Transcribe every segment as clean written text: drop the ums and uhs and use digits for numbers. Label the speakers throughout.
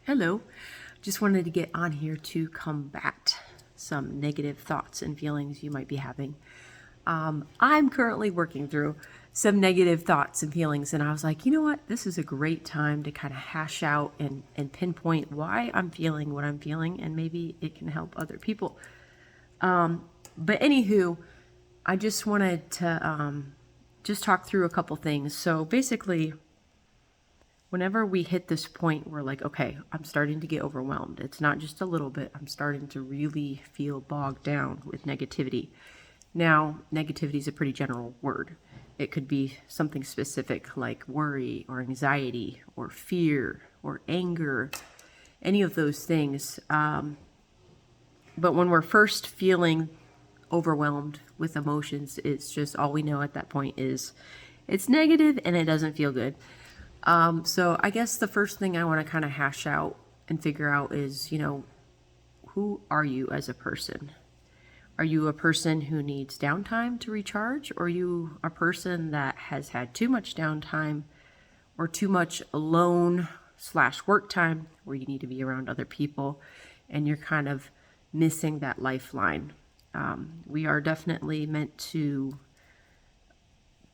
Speaker 1: Hello. Just wanted to get on here to combat some negative thoughts and feelings you might be having. I'm currently working through some negative thoughts and feelings, and I was like, you know what? This is a great time to kind of hash out and pinpoint why I'm feeling what I'm feeling, and maybe it can help other people. But anywho, I just wanted to just talk through a couple things. So basically, whenever we hit this point, we're like, okay, I'm starting to get overwhelmed. It's not just a little bit. I'm starting to really feel bogged down with negativity. Now, negativity is a pretty general word. It could be something specific like worry or anxiety or fear or anger, any of those things. But when we're first feeling overwhelmed with emotions, it's just all we know at that point is it's negative and it doesn't feel good. So I guess the first thing I want to kind of hash out and figure out is, who are you as a person? Are you a person who needs downtime to recharge? Or are you a person that has had too much downtime or too much alone/work time where you need to be around other people and you're kind of missing that lifeline? We are definitely meant to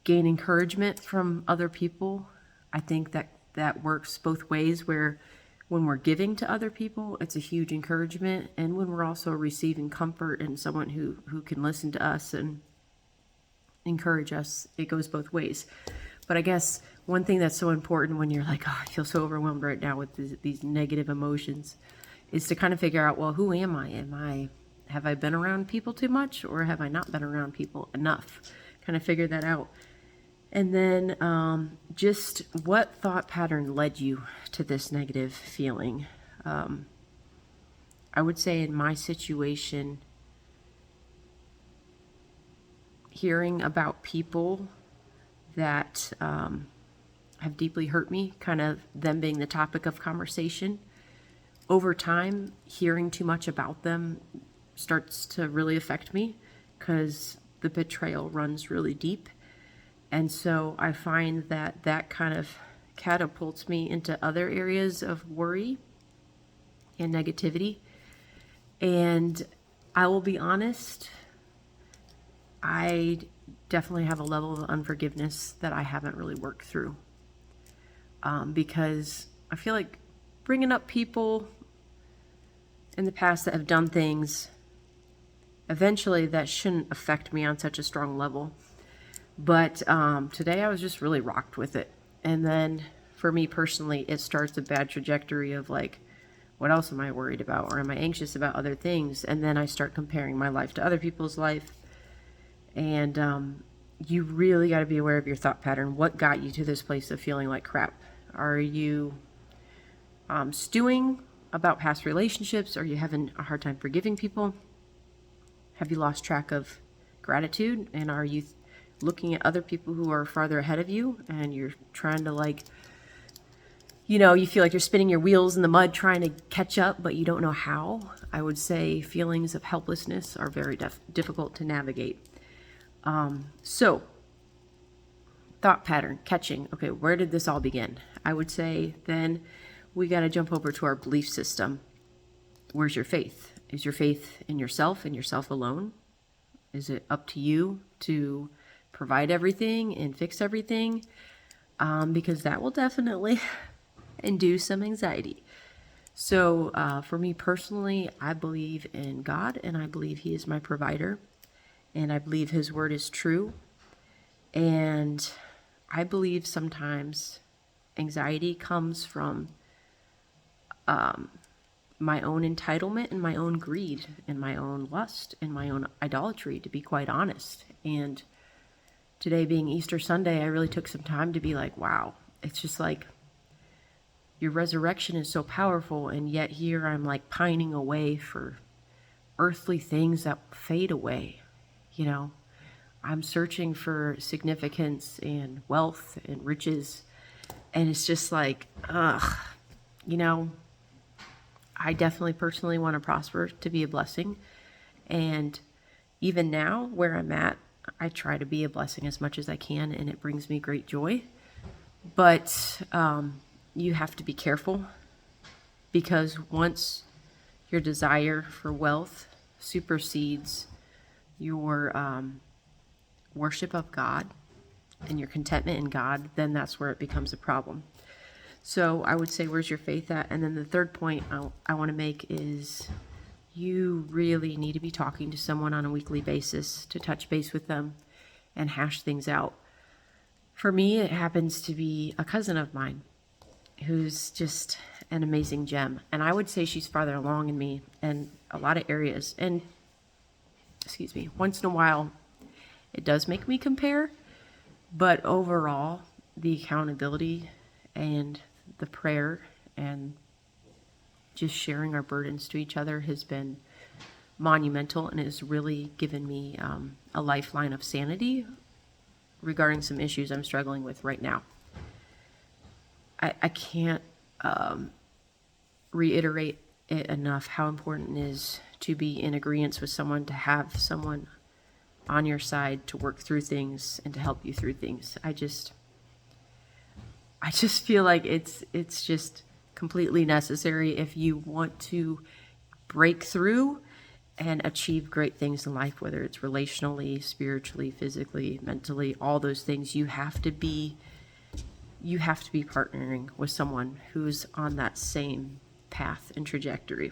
Speaker 1: gain encouragement from other people. I think that works both ways, where when we're giving to other people, it's a huge encouragement. And when we're also receiving comfort and someone who can listen to us and encourage us, it goes both ways. But I guess one thing that's so important when you're like, oh, I feel so overwhelmed right now with these negative emotions, is to kind of figure out, well, who am I? Have I been around people too much, or have I not been around people enough? Kind of figure that out. And then just what thought pattern led you to this negative feeling? I would say in my situation, hearing about people that have deeply hurt me, kind of them being the topic of conversation, over time, hearing too much about them starts to really affect me because the betrayal runs really deep. And so I find that kind of catapults me into other areas of worry and negativity. And I will be honest, I definitely have a level of unforgiveness that I haven't really worked through. Because I feel like bringing up people in the past that have done things, eventually that shouldn't affect me on such a strong level. But today I was just really rocked with it. And then for me personally, it starts a bad trajectory of like, what else am I worried about? Or am I anxious about other things? And then I start comparing my life to other people's life. And you really got to be aware of your thought pattern. What got you to this place of feeling like crap? Are you stewing about past relationships? Are you having a hard time forgiving people? Have you lost track of gratitude? And are you looking at other people who are farther ahead of you and you're trying to you feel like you're spinning your wheels in the mud trying to catch up, but you don't know how? I would say feelings of helplessness are very difficult to navigate. So thought pattern, catching. Okay, where did this all begin? I would say then we got to jump over to our belief system. Where's your faith? Is your faith in yourself and yourself alone? Is it up to you to provide everything and fix everything? Because that will definitely induce some anxiety. So for me personally, I believe in God, and I believe He is my provider, and I believe His word is true. And I believe sometimes anxiety comes from my own entitlement and my own greed and my own lust and my own idolatry, to be quite honest. And today being Easter Sunday, I really took some time to be like, wow, it's just like your resurrection is so powerful, and yet here I'm like pining away for earthly things that fade away. I'm searching for significance and wealth and riches, and it's just like, I definitely personally want to prosper, to be a blessing. And even now, where I'm at, I try to be a blessing as much as I can, and it brings me great joy. But you have to be careful Because once your desire for wealth supersedes your worship of God and your contentment in God, then that's where it becomes a problem. So I would say, where's your faith at? And then the third point I want to make is you really need to be talking to someone on a weekly basis to touch base with them and hash things out. For me, it happens to be a cousin of mine who's just an amazing gem. And I would say she's farther along in me in a lot of areas. And, excuse me, once in a while, it does make me compare. But overall, the accountability and the prayer and just sharing our burdens to each other has been monumental and has really given me a lifeline of sanity regarding some issues I'm struggling with right now. I can't reiterate it enough how important it is to be in agreement with someone, to have someone on your side to work through things and to help you through things. I just feel like it's just completely necessary if you want to break through and achieve great things in life, whether it's relationally, spiritually, physically, mentally, all those things. You have to be partnering with someone who's on that same path and trajectory.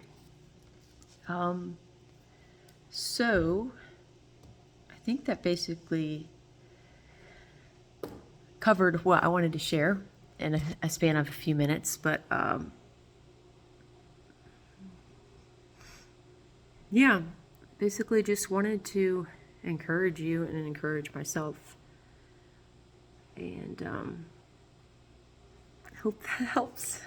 Speaker 1: So I think that basically covered what I wanted to share in a span of a few minutes, but yeah, basically just wanted to encourage you and encourage myself, and hope that helps.